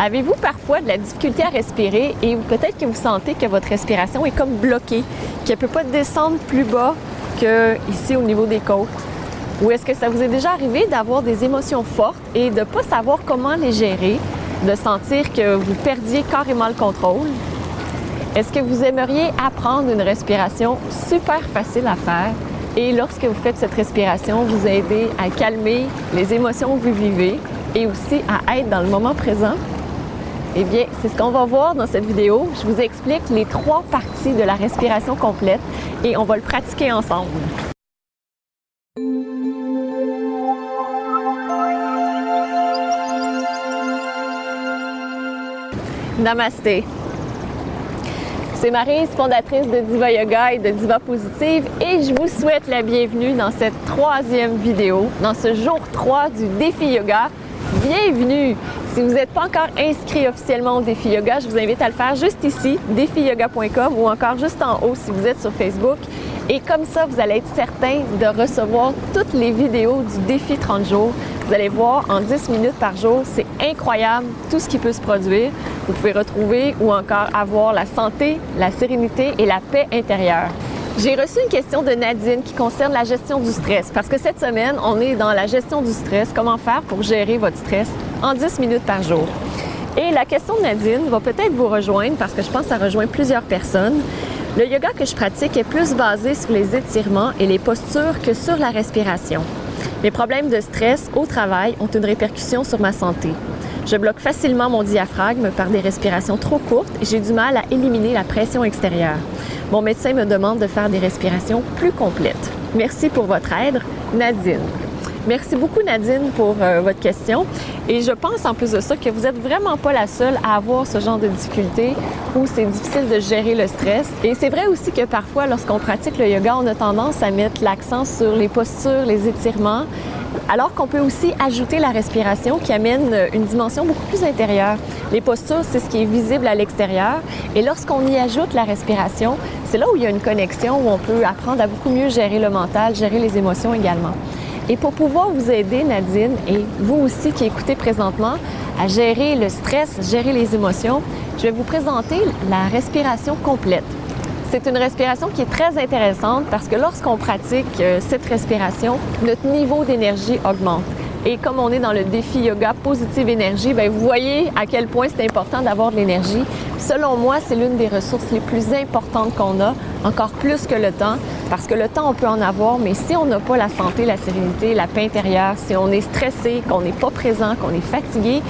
Avez-vous parfois de la difficulté à respirer et peut-être que vous sentez que votre respiration est comme bloquée, qu'elle ne peut pas descendre plus bas qu'ici au niveau des côtes? Ou est-ce que ça vous est déjà arrivé d'avoir des émotions fortes et de ne pas savoir comment les gérer, de sentir que vous perdiez carrément le contrôle? Est-ce que vous aimeriez apprendre une respiration super facile à faire et lorsque vous faites cette respiration, vous aider à calmer les émotions que vous vivez et aussi à être dans le moment présent? Eh bien, c'est ce qu'on va voir dans cette vidéo. Je vous explique les 3 parties de la respiration complète et on va le pratiquer ensemble. Namasté. C'est Maryse, fondatrice de Diva Yoga et de Diva Positive, et je vous souhaite la bienvenue dans cette 3e vidéo, dans ce jour 3 du défi yoga. Bienvenue! Si vous n'êtes pas encore inscrit officiellement au défi yoga, je vous invite à le faire juste ici, défiyoga.com, ou encore juste en haut si vous êtes sur Facebook. Et comme ça, vous allez être certain de recevoir toutes les vidéos du défi 30 jours. Vous allez voir en 10 minutes par jour, c'est incroyable tout ce qui peut se produire. Vous pouvez retrouver ou encore avoir la santé, la sérénité et la paix intérieure. J'ai reçu une question de Nadine qui concerne la gestion du stress, parce que cette semaine, on est dans la gestion du stress, comment faire pour gérer votre stress en 10 minutes par jour. Et la question de Nadine va peut-être vous rejoindre, parce que je pense que ça rejoint plusieurs personnes. Le yoga que je pratique est plus basé sur les étirements et les postures que sur la respiration. Mes problèmes de stress au travail ont une répercussion sur ma santé. Je bloque facilement mon diaphragme par des respirations trop courtes et j'ai du mal à éliminer la pression extérieure. Mon médecin me demande de faire des respirations plus complètes. Merci pour votre aide, Nadine. Merci beaucoup, Nadine, pour votre question. Et je pense en plus de ça que vous n'êtes vraiment pas la seule à avoir ce genre de difficultés où c'est difficile de gérer le stress. Et c'est vrai aussi que parfois, lorsqu'on pratique le yoga, on a tendance à mettre l'accent sur les postures, les étirements, alors qu'on peut aussi ajouter la respiration qui amène une dimension beaucoup plus intérieure. Les postures, c'est ce qui est visible à l'extérieur. Et lorsqu'on y ajoute la respiration, c'est là où il y a une connexion, où on peut apprendre à beaucoup mieux gérer le mental, gérer les émotions également. Et pour pouvoir vous aider, Nadine, et vous aussi qui écoutez présentement, à gérer le stress, gérer les émotions, je vais vous présenter la respiration complète. C'est une respiration qui est très intéressante parce que lorsqu'on pratique cette respiration, notre niveau d'énergie augmente. Et comme on est dans le défi yoga positive énergie, bien, vous voyez à quel point c'est important d'avoir de l'énergie. Selon moi, c'est l'une des ressources les plus importantes qu'on a, encore plus que le temps, parce que le temps, on peut en avoir, mais si on n'a pas la santé, la sérénité, la paix intérieure, si on est stressé, qu'on n'est pas présent, qu'on est fatigué,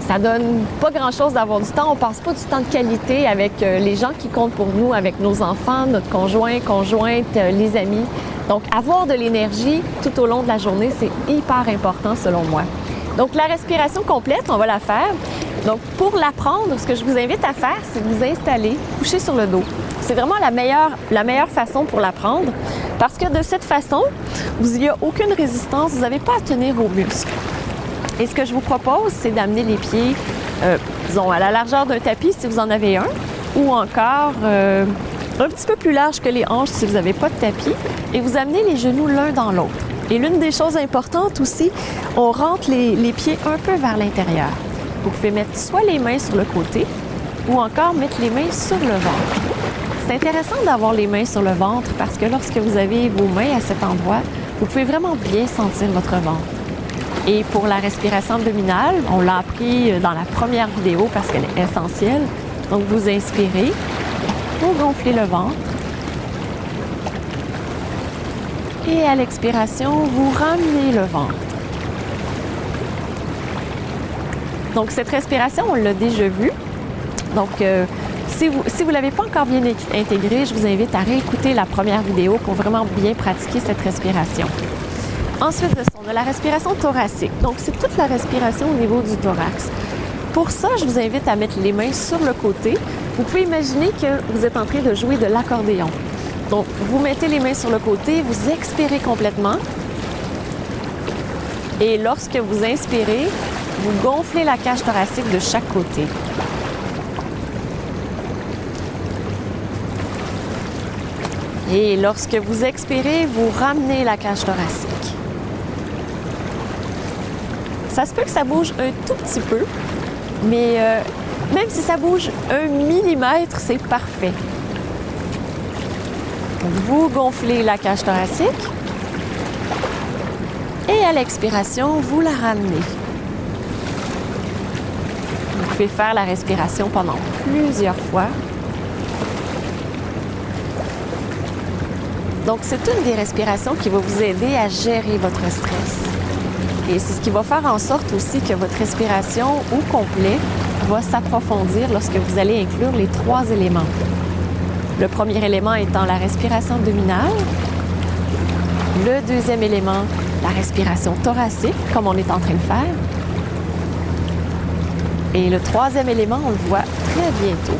ça donne pas grand-chose d'avoir du temps. On passe pas du temps de qualité avec les gens qui comptent pour nous, avec nos enfants, notre conjoint, conjointe, les amis. Donc, avoir de l'énergie tout au long de la journée, c'est hyper important selon moi. Donc, la respiration complète, on va la faire. Donc, pour l'apprendre, ce que je vous invite à faire, c'est de vous installer, coucher sur le dos. C'est vraiment la meilleure façon pour l'apprendre parce que de cette façon, il n'y a aucune résistance, vous n'avez pas à tenir vos muscles. Et ce que je vous propose, c'est d'amener les pieds, disons, à la largeur d'un tapis si vous en avez un, ou encore un petit peu plus large que les hanches si vous n'avez pas de tapis, et vous amenez les genoux l'un dans l'autre. Et l'une des choses importantes aussi, on rentre les pieds un peu vers l'intérieur. Vous pouvez mettre soit les mains sur le côté, ou encore mettre les mains sur le ventre. C'est intéressant d'avoir les mains sur le ventre parce que lorsque vous avez vos mains à cet endroit, vous pouvez vraiment bien sentir votre ventre. Et pour la respiration abdominale, on l'a appris dans la première vidéo parce qu'elle est essentielle. Donc, vous inspirez, vous gonflez le ventre. Et à l'expiration, vous ramenez le ventre. Donc, cette respiration, on l'a déjà vue. Donc, si vous ne l'avez pas encore bien intégrée, je vous invite à réécouter la première vidéo pour vraiment bien pratiquer cette respiration. Ensuite on a la respiration thoracique. Donc, c'est toute la respiration au niveau du thorax. Pour ça, je vous invite à mettre les mains sur le côté. Vous pouvez imaginer que vous êtes en train de jouer de l'accordéon. Donc, vous mettez les mains sur le côté, vous expirez complètement. Et lorsque vous inspirez, vous gonflez la cage thoracique de chaque côté. Et lorsque vous expirez, vous ramenez la cage thoracique. Ça se peut que ça bouge un tout petit peu, Mais même si ça bouge 1 millimètre, c'est parfait. Donc, vous gonflez la cage thoracique et à l'expiration, vous la ramenez. Vous pouvez faire la respiration pendant plusieurs fois. Donc, c'est une des respirations qui va vous aider à gérer votre stress. Et c'est ce qui va faire en sorte aussi que votre respiration au complet va s'approfondir lorsque vous allez inclure les 3 éléments. Le premier élément étant la respiration abdominale. Le deuxième élément, la respiration thoracique, comme on est en train de faire. Et le troisième élément, on le voit très bientôt.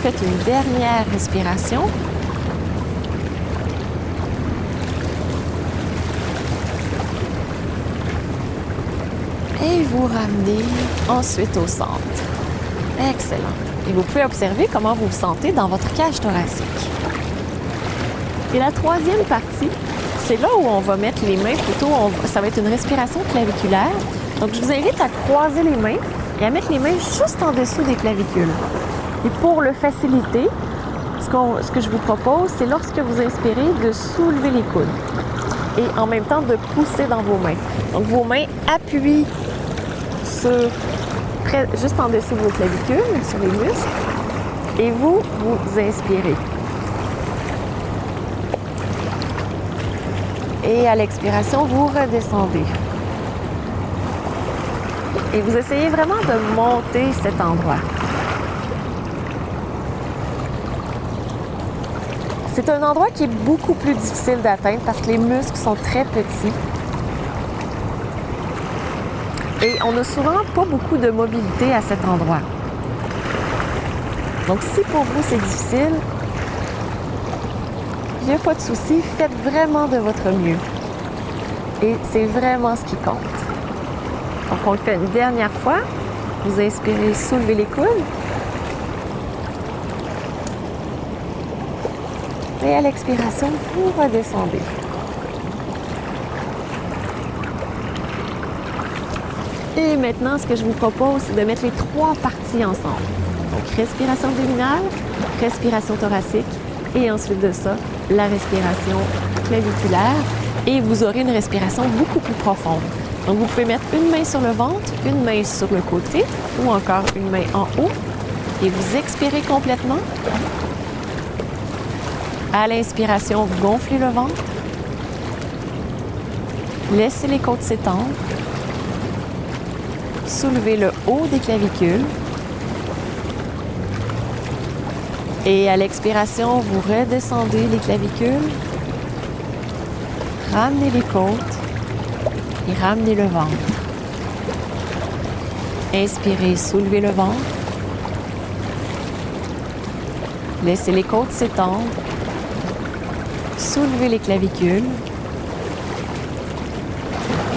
Faites une dernière respiration. Et vous ramenez ensuite au centre. Excellent. Et vous pouvez observer comment vous vous sentez dans votre cage thoracique. Et la troisième partie, c'est là où on va mettre les mains, ça va être une respiration claviculaire. Donc, je vous invite à croiser les mains et à mettre les mains juste en dessous des clavicules. Et pour le faciliter, ce que je vous propose, c'est lorsque vous inspirez, de soulever les coudes et en même temps de pousser dans vos mains. Donc, vos mains appuient juste en dessous de vos clavicules, sur les muscles, et vous inspirez. Et à l'expiration, vous redescendez. Et vous essayez vraiment de monter cet endroit. C'est un endroit qui est beaucoup plus difficile d'atteindre parce que les muscles sont très petits. Et on n'a souvent pas beaucoup de mobilité à cet endroit. Donc, si pour vous c'est difficile, il n'y a pas de souci, faites vraiment de votre mieux. Et c'est vraiment ce qui compte. Donc, on le fait une dernière fois. Vous inspirez, soulevez les coudes. Et à l'expiration, vous redescendez. Et maintenant, ce que je vous propose, c'est de mettre les 3 parties ensemble. Donc, respiration abdominale, respiration thoracique et ensuite de ça, la respiration claviculaire. Et vous aurez une respiration beaucoup plus profonde. Donc, vous pouvez mettre une main sur le ventre, une main sur le côté ou encore une main en haut. Et vous expirez complètement. À l'inspiration, vous gonflez le ventre. Laissez les côtes s'étendre. Soulevez le haut des clavicules. Et à l'expiration, vous redescendez les clavicules. Ramenez les côtes et ramenez le ventre. Inspirez, soulevez le ventre. Laissez les côtes s'étendre. Soulevez les clavicules.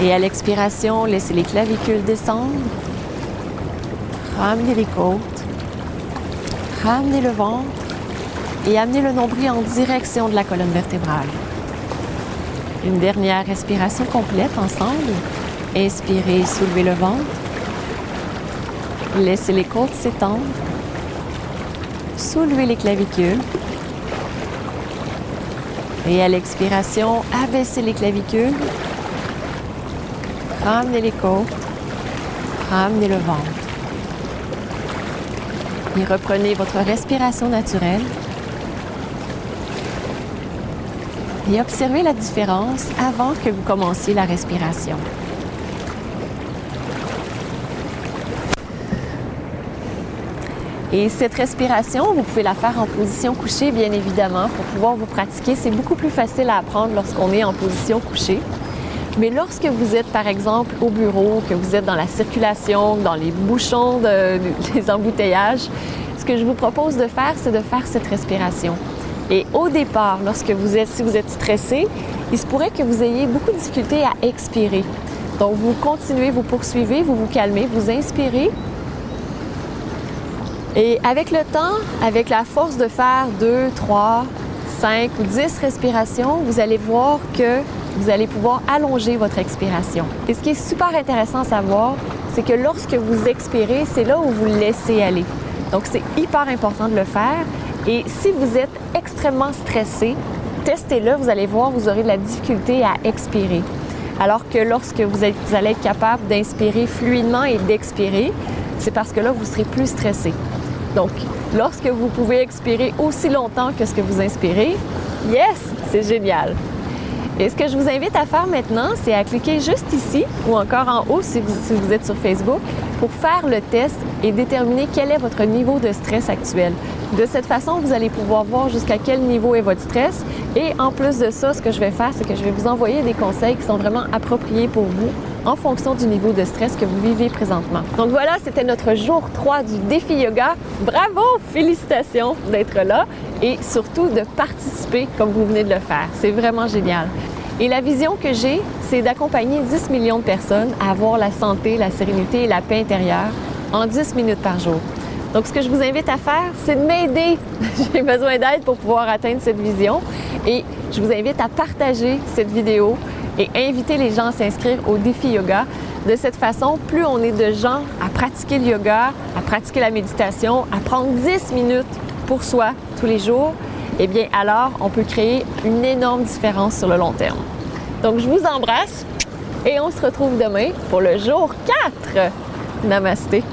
Et à l'expiration, laissez les clavicules descendre. Ramenez les côtes. Ramenez le ventre. Et amenez le nombril en direction de la colonne vertébrale. Une dernière respiration complète ensemble. Inspirez, soulevez le ventre. Laissez les côtes s'étendre. Soulevez les clavicules. Et à l'expiration, abaissez les clavicules. Ramenez les côtes. Ramenez le ventre. Et reprenez votre respiration naturelle. Et observez la différence avant que vous commenciez la respiration. Et cette respiration, vous pouvez la faire en position couchée, bien évidemment, pour pouvoir vous pratiquer. C'est beaucoup plus facile à apprendre lorsqu'on est en position couchée. Mais lorsque vous êtes, par exemple, au bureau, que vous êtes dans la circulation, dans les bouchons des embouteillages, ce que je vous propose de faire, c'est de faire cette respiration. Et au départ, si vous êtes stressé, il se pourrait que vous ayez beaucoup de difficulté à expirer. Donc, vous continuez, vous poursuivez, vous vous calmez, vous inspirez. Et avec le temps, avec la force de faire 2, 3, 5 ou 10 respirations, vous allez voir que vous allez pouvoir allonger votre expiration. Et ce qui est super intéressant à savoir, c'est que lorsque vous expirez, c'est là où vous laissez aller. Donc, c'est hyper important de le faire. Et si vous êtes extrêmement stressé, testez-le, vous allez voir, vous aurez de la difficulté à expirer. Alors que lorsque vous allez être capable d'inspirer fluidement et d'expirer, c'est parce que là, vous serez plus stressé. Donc, lorsque vous pouvez expirer aussi longtemps que ce que vous inspirez, yes, c'est génial! Et ce que je vous invite à faire maintenant, c'est à cliquer juste ici ou encore en haut si vous êtes sur Facebook pour faire le test et déterminer quel est votre niveau de stress actuel. De cette façon, vous allez pouvoir voir jusqu'à quel niveau est votre stress. Et en plus de ça, ce que je vais faire, c'est que je vais vous envoyer des conseils qui sont vraiment appropriés pour vous en fonction du niveau de stress que vous vivez présentement. Donc voilà, c'était notre jour 3 du défi yoga. Bravo! Félicitations d'être là et surtout de participer comme vous venez de le faire. C'est vraiment génial. Et la vision que j'ai, c'est d'accompagner 10 millions de personnes à avoir la santé, la sérénité et la paix intérieure en 10 minutes par jour. Donc, ce que je vous invite à faire, c'est de m'aider. J'ai besoin d'aide pour pouvoir atteindre cette vision. Et je vous invite à partager cette vidéo et inviter les gens à s'inscrire au défi yoga. De cette façon, plus on est de gens à pratiquer le yoga, à pratiquer la méditation, à prendre 10 minutes pour soi tous les jours, eh bien alors, on peut créer une énorme différence sur le long terme. Donc, je vous embrasse et on se retrouve demain pour le jour 4. Namasté.